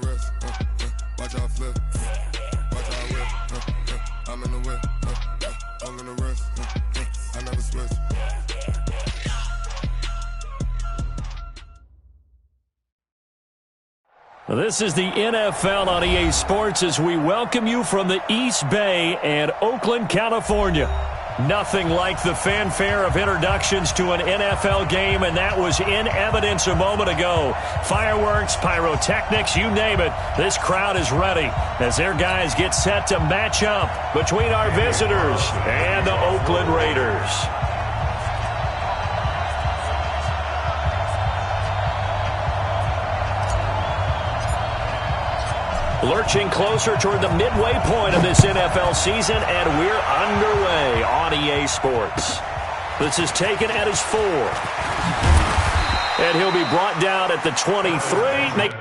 the wrist, watch out flip, watch out whip, I'm in the whip, I'm in the wrist, I never switch. This is the NFL on EA Sports as we welcome you from the East Bay and Oakland, California. Nothing like the fanfare of introductions to an NFL game, and that was in evidence a moment ago. Fireworks, pyrotechnics, you name it. This crowd is ready as their guys get set to match up between our visitors and the Oakland Raiders. Lurching closer toward the midway point of this NFL season, and we're underway on EA Sports. This is taken at his 4. And he'll be brought down at the 23.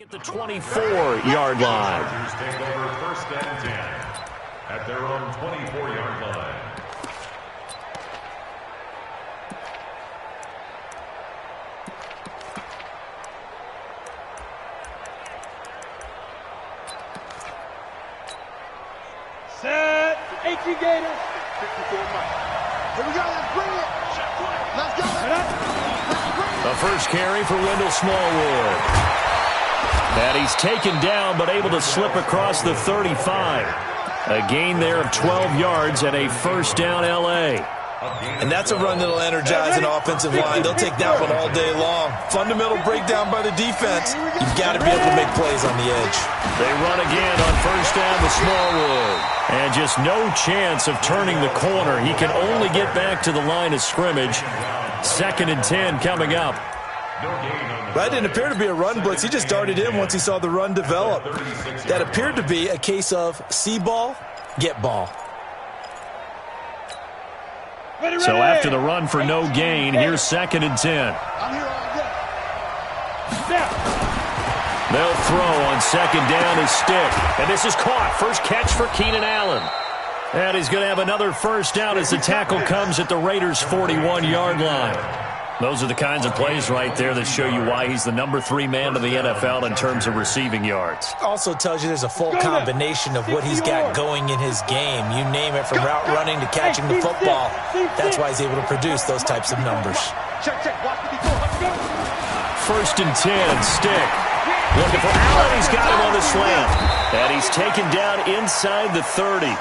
At the 24-yard line. Take over 1st and 10 at their own 24-yard line. Set. HG Gator. 54 miles. Here we go. Let's bring it. Let's go. The first carry for Wendell Smallwood. And he's taken down, but able to slip across the 35. A gain there of 12 yards and a first down L.A. And that's a run that'll energize an offensive line. They'll take that one all day long. Fundamental breakdown by the defense. You've got to be able to make plays on the edge. They run again on first down to Smallwood. And just no chance of turning the corner. He can only get back to the line of scrimmage. 2nd and 10 coming up. That didn't appear to be a run blitz. He just darted in once he saw the run develop. That appeared to be a case of see ball, get ball. So after the run for no gain, here's 2nd and 10. They'll throw on 2nd down his stick. And this is caught. First catch for Keenan Allen. And he's going to have another first down as the tackle comes at the Raiders' 41-yard line. Those are the kinds of plays right there that show you why he's the number 3 man of the NFL in terms of receiving yards. Also tells you there's a full combination of what he's got going in his game. You name it, from route running to catching the football. That's why he's able to produce those types of numbers. 1st and 10, stick. Looking for Allen. He's got him on the slant. And he's taken down inside the 30.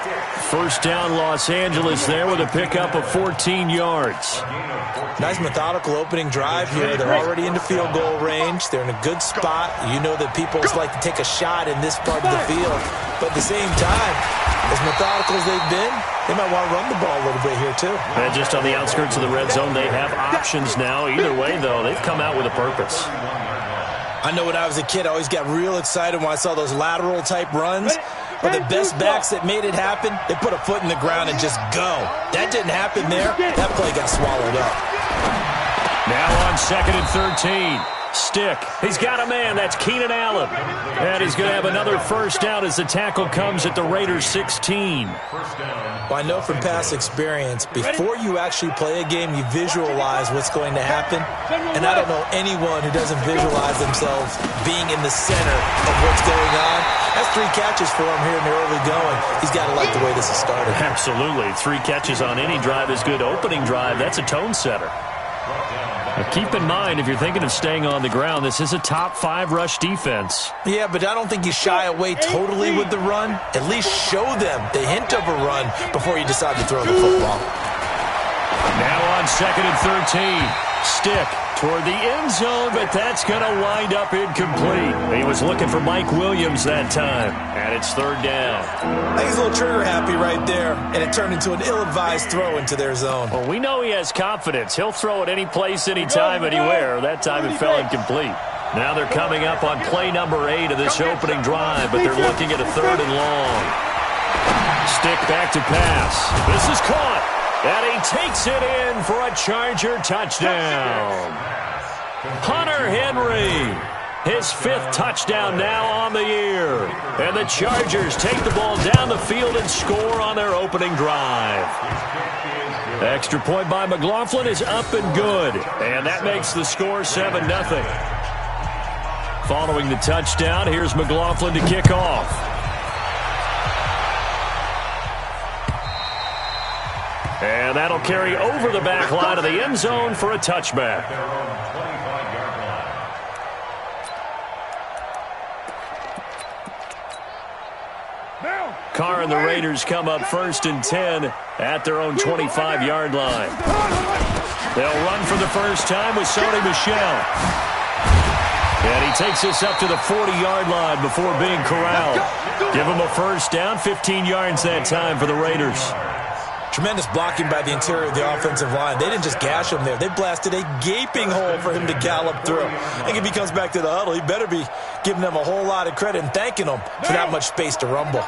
First down Los Angeles there with a pickup of 14 yards. Nice methodical opening drive here. They're already into field goal range. They're in a good spot. You know that people like to take a shot in this part of the field. But at the same time, as methodical as they've been, they might want to run the ball a little bit here too. And just on the outskirts of the red zone, they have options now. Either way, though, they've come out with a purpose. I know when I was a kid, I always got real excited when I saw those lateral-type runs. But the best backs that made it happen, they put a foot in the ground and just go. That didn't happen there. That play got swallowed up. Now on 2nd and 13. Stick. He's got a man. That's Keenan Allen. And he's going to have another first down as the tackle comes at the Raiders' 16. Well, I know from past experience, before you actually play a game, you visualize what's going to happen. And I don't know anyone who doesn't visualize themselves being in the center of what's going on. That's 3 catches for him here in the early going. He's got to like the way this has started. Absolutely. 3 catches on any drive is good. Opening drive, that's a tone setter. Now keep in mind, if you're thinking of staying on the ground, this is a top 5 rush defense. Yeah, but I don't think you shy away totally with the run. At least show them the hint of a run before you decide to throw the football. Now on 2nd and 13. Stick toward the end zone, but that's going to wind up incomplete. He was looking for Mike Williams that time, and it's third down. I think he's a little trigger happy right there, and it turned into an ill-advised throw into their zone. Well, we know he has confidence. He'll throw it any place, anytime, anywhere. That time it fell incomplete. Now they're coming up on play number 8 of this opening drive, but they're looking at a 3rd and long. Stick back to pass. This is caught, and he takes it in for a Charger touchdown. Hunter Henry, his 5th touchdown now on the year. And the Chargers take the ball down the field and score on their opening drive. Extra point by McLaughlin is up and good, and that makes the score 7-0. Following the touchdown, here's McLaughlin to kick off. And that'll carry over the back line of the end zone for a touchback. Carr and the Raiders come up 1st and 10 at their own 25-yard line. They'll run for the first time with Sony Michel. And he takes us up to the 40-yard line before being corralled. Give him a first down, 15 yards that time for the Raiders. Tremendous blocking by the interior of the offensive line. They didn't just gash him there. They blasted a gaping hole for him to gallop through. I think if he comes back to the huddle, he better be giving them a whole lot of credit and thanking them for that much space to rumble.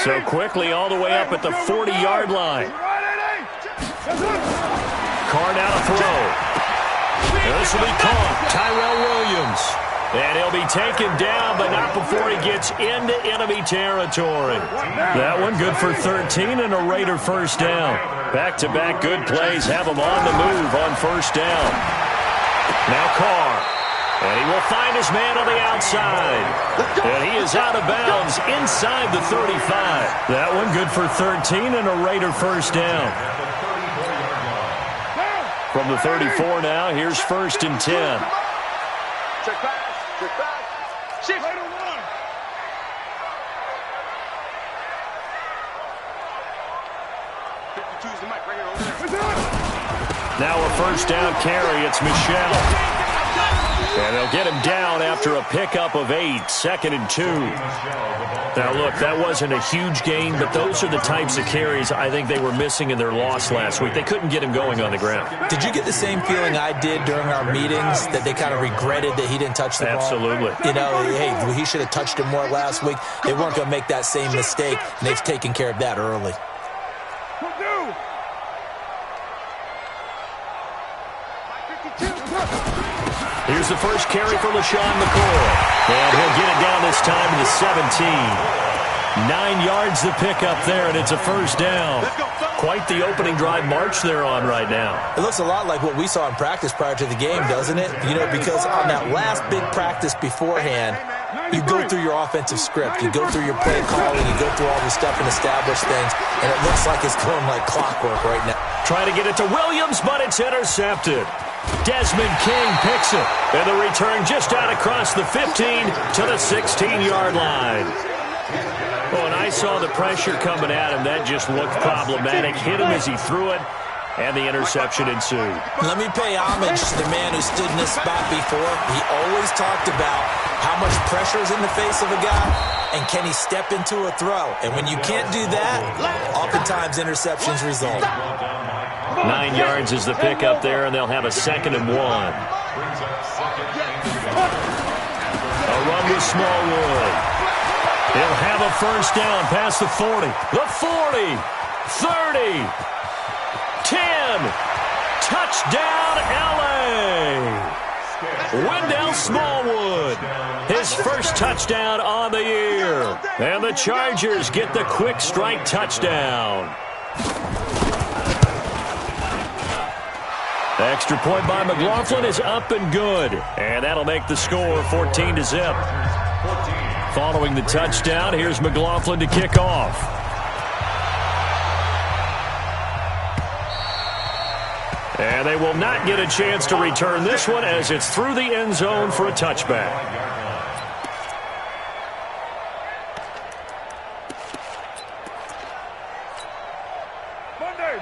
So quickly all the way up at the 40-yard line. Carr now to throw. This will be caught. Tyrell Williams. And he'll be taken down, but not before he gets into enemy territory. That one good for 13 and a Raider first down. Back-to-back good plays have him on the move on first down. Now Carr. And he will find his man on the outside. And he is out of bounds inside the 35. That one good for 13 and a Raider first down. From the 34 now, here's 1st and 10. Check back. Check back. Shift. Right on one. The mic right here over there. Now a first down carry. It's Michel. And they'll get him down after a pickup of 8, 2nd and 2. Now, look, that wasn't a huge gain, but those are the types of carries I think they were missing in their loss last week. They couldn't get him going on the ground. Did you get the same feeling I did during our meetings, that they kind of regretted that he didn't touch the ball? Absolutely. You know, hey, he should have touched it more last week. They weren't going to make that same mistake, and they've taken care of that early. Here's the first carry for LaShawn McCoy. And he'll get it down this time to the 17. 9 yards the pickup there, and it's a first down. Quite the opening drive march they're on right now. It looks a lot like what we saw in practice prior to the game, doesn't it? You know, because on that last big practice beforehand, you go through your offensive script. You go through your play calling. You go through all the stuff and establish things, and it looks like it's going like clockwork right now. Trying to get it to Williams, but it's intercepted. Desmond King picks it, and the return just out across the 15 to the 16-yard line. Oh, and I saw the pressure coming at him. That just looked problematic. Hit him as he threw it, and the interception ensued. Let me pay homage to the man who stood in this spot before. He always talked about how much pressure is in the face of a guy, and can he step into a throw. And when you can't do that, oftentimes interceptions result. 9 yards is the pickup there, and they'll have a 2nd and 1. A run with Smallwood. He'll have a first down past the 40. The 40. 30. 10. Touchdown, L.A. Wendell Smallwood. His first touchdown on the year. And the Chargers get the quick strike touchdown. Extra point by McLaughlin is up and good. And that'll make the score 14-0. Following the touchdown, here's McLaughlin to kick off. And they will not get a chance to return this one as it's through the end zone for a touchback.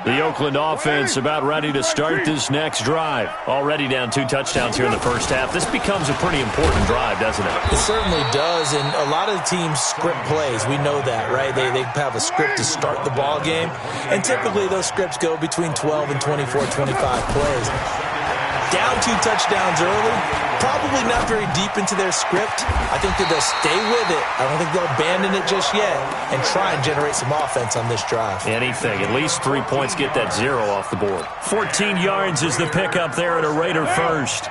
The Oakland offense about ready to start this next drive. Already down 2 touchdowns here in the first half. This becomes a pretty important drive, doesn't it? It certainly does, and a lot of the teams script plays. We know that, right? They have a script to start the ball game, and typically those scripts go between 12 and 24, 25 plays. Down 2 touchdowns early, probably not very deep into their script. I think that they'll stay with it. I don't think they'll abandon it just yet and try and generate some offense on this drive. Anything. At least 3 points, get that 0 off the board. 14 yards is the pickup there at a Raider first.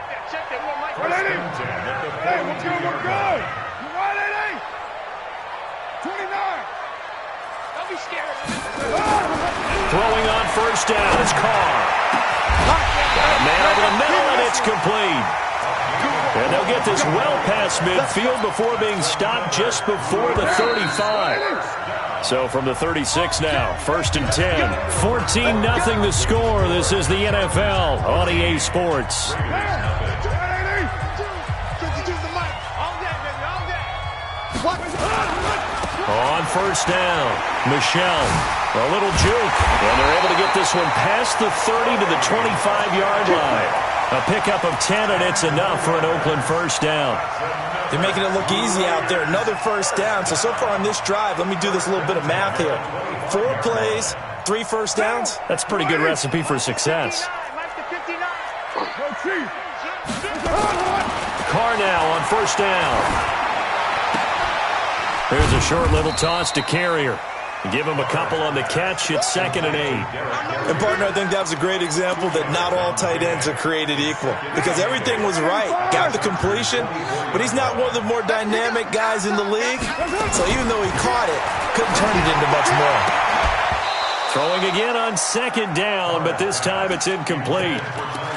Throwing on first down is Carr. Man over the middle, and it's complete. And they'll get this well past midfield before being stopped just before the 35. So from the 36 now, 1st and 10. 14-0 the score. This is the NFL on EA Sports. On first down, Michelle, a little juke, and they're able to get this one past the 30 to the 25-yard line. A pickup of 10, and it's enough for an Oakland first down. They're making it look easy out there. Another first down. So far on this drive, let me do this little bit of math here. 4 plays, 3 first downs. That's a pretty good recipe for success. Carr now on first down. There's a short little toss to Carrier. Give him a couple on the catch. It's 2nd and 8. And, partner, I think that was a great example that not all tight ends are created equal. Because everything was right. Got the completion, but he's not one of the more dynamic guys in the league. So even though he caught it, couldn't turn it into much more. Throwing again on 2nd down, but this time it's incomplete.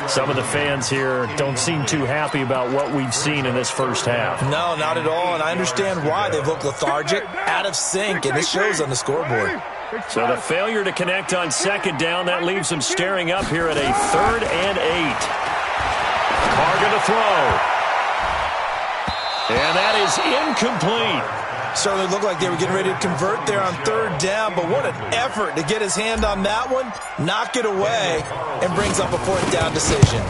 Some of the fans here don't seem too happy about what we've seen in this first half. No, not at all, and I understand why. They've looked lethargic, out of sync, and it shows on the scoreboard. So the failure to connect on 2nd down, that leaves them staring up here at a 3rd and 8. Carr going to throw. And that is incomplete. Certainly looked like they were getting ready to convert there on 3rd down, but what an effort to get his hand on that one, knock it away, and brings up a 4th down decision.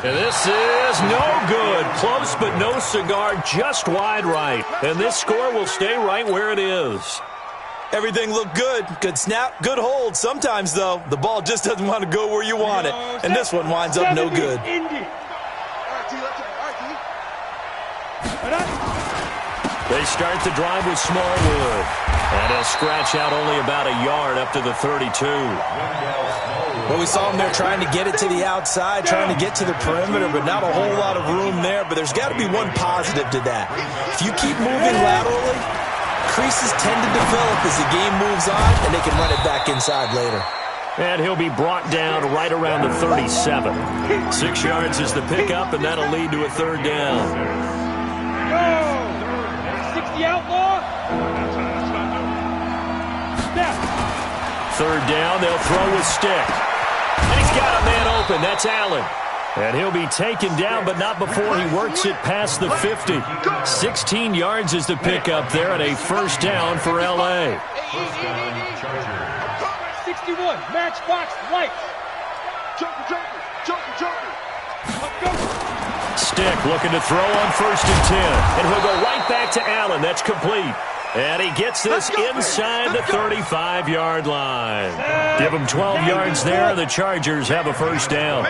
And this is no good. Close but no cigar, just wide right. And this score will stay right where it is. Everything looked good. Good snap, good hold. Sometimes, though, the ball just doesn't want to go where you want it. And this one winds up no good. They start the drive with Smallwood. And he'll scratch out only about a yard up to the 32. Well, we saw him there trying to get it to the outside, trying to get to the perimeter, but not a whole lot of room there. But there's got to be one positive to that. If you keep moving laterally, creases tend to develop as the game moves on, and they can run it back inside later. And he'll be brought down right around the 37. 6 yards is the pickup, and that'll lead to a 3rd down. The outlaw. 3rd down, they'll throw with stick. And he's got a man open. That's Allen. And he'll be taken down, but not before he works it past the 50. 16 yards is the pickup there, and a 1st down for L.A. 61, matchbox lights. Joker. Let's go. Stick looking to throw on 1st and 10. And he'll go right back to Allen. That's complete. And he gets this inside the 35-yard line. Give him 12 yards there. The Chargers have a 1st down.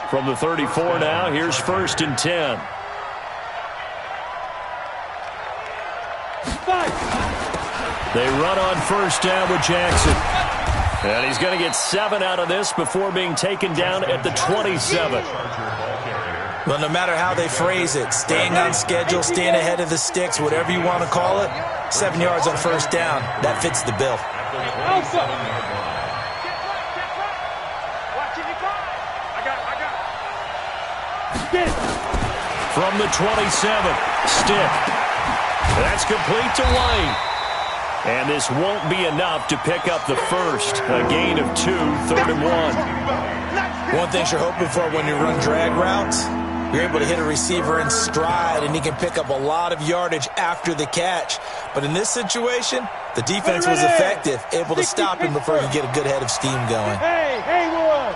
From the 34 now, here's 1st and 10. They run on 1st down with Jackson. And he's going to get 7 out of this before being taken down at the 27. Well, no matter how they phrase it, staying on schedule, staying ahead of the sticks, whatever you want to call it, 7 yards on 1st down, that fits the bill. From the 27, Stick. That's complete to White. And this won't be enough to pick up the 1st. A gain of 2, 3rd and 1. One thing you're hoping for when you run drag routes, You're able to hit a receiver in stride, and he can pick up a lot of yardage after the catch. But in this situation, the defense was effective, able to stop him before he could get a good head of steam going. Hey, boy.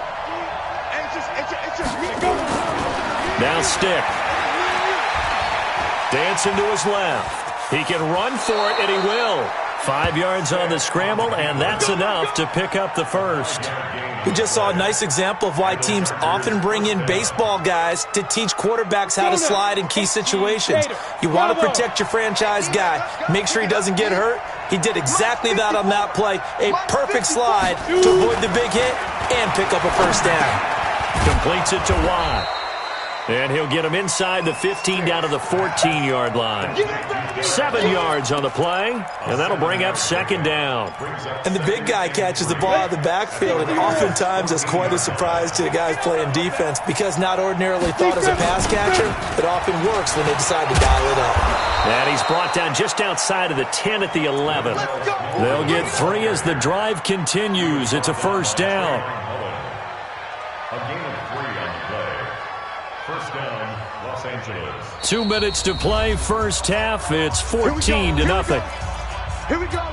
Now Stick. Dancing to his left. He can run for it, and he will. 5 yards on the scramble, and that's enough to pick up the first. We just saw a nice example of why teams often bring in baseball guys to teach quarterbacks how to slide in key situations. You want to protect your franchise guy. Make sure he doesn't get hurt. He did exactly that on that play. A perfect slide to avoid the big hit and pick up a first down. Completes it to Watt. And he'll get him inside the 15 down to the 14-yard line. 7 yards on the play, and that'll bring up second down. And the big guy catches the ball out of the backfield, and oftentimes it's quite a surprise to the guys playing defense because not ordinarily thought as a pass catcher, it often works when they decide to dial it up. And he's brought down just outside of the 10 at the 11. They'll get 3 as the drive continues. It's a first down. A gain of 3 on the play. First down, Los Angeles. 2 minutes to play, first half. It's 14-0. Here we go.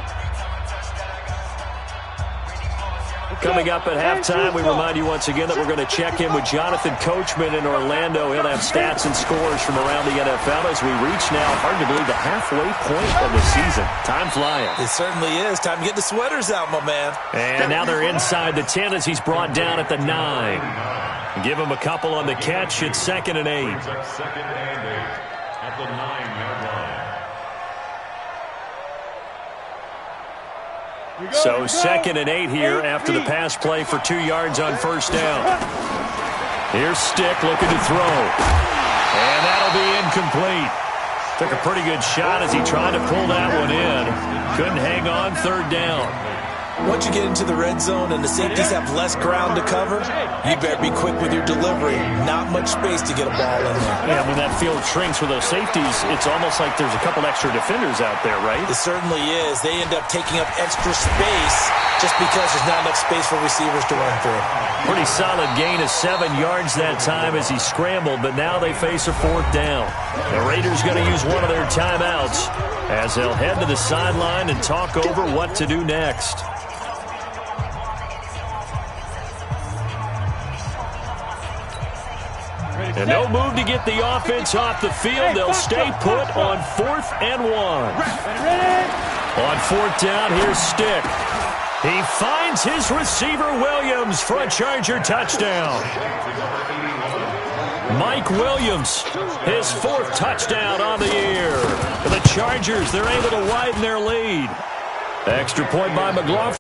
Coming up at halftime, we remind you once again that we're going to check in with Jonathan Coachman in Orlando. He'll have stats and scores from around the NFL as we reach now, hard to believe, the halfway point of the season. Time flying. It certainly is. Time to get the sweaters out, my man. And now they're inside the 10 as he's brought down at the 9. Give him a couple on the catch. It's 2nd and 8. Second and 8 at the 9-yard line. So 2nd and 8 here after the pass play for 2 yards on first down. Here's Stick looking to throw. And that'll be incomplete. Took a pretty good shot as he tried to pull that one in. Couldn't hang on, 3rd down. Once you get into the red zone and the safeties have less ground to cover, you better be quick with your delivery. Not much space to get a ball in there. Yeah, when that field shrinks with those safeties, it's almost like there's a couple extra defenders out there, right? It certainly is. They end up taking up extra space just because there's not enough space for receivers to run through. Pretty solid gain of 7 yards that time as he scrambled, but now they face a 4th down. The Raiders going to use one of their timeouts as they'll head to the sideline and talk over what to do next. And no move to get the offense off the field. They'll stay put on 4th and 1. On 4th down, here's Stick. He finds his receiver, Williams, for a Charger touchdown. Mike Williams, his 4th touchdown on the year. For the Chargers, they're able to widen their lead. Extra point by McLaughlin.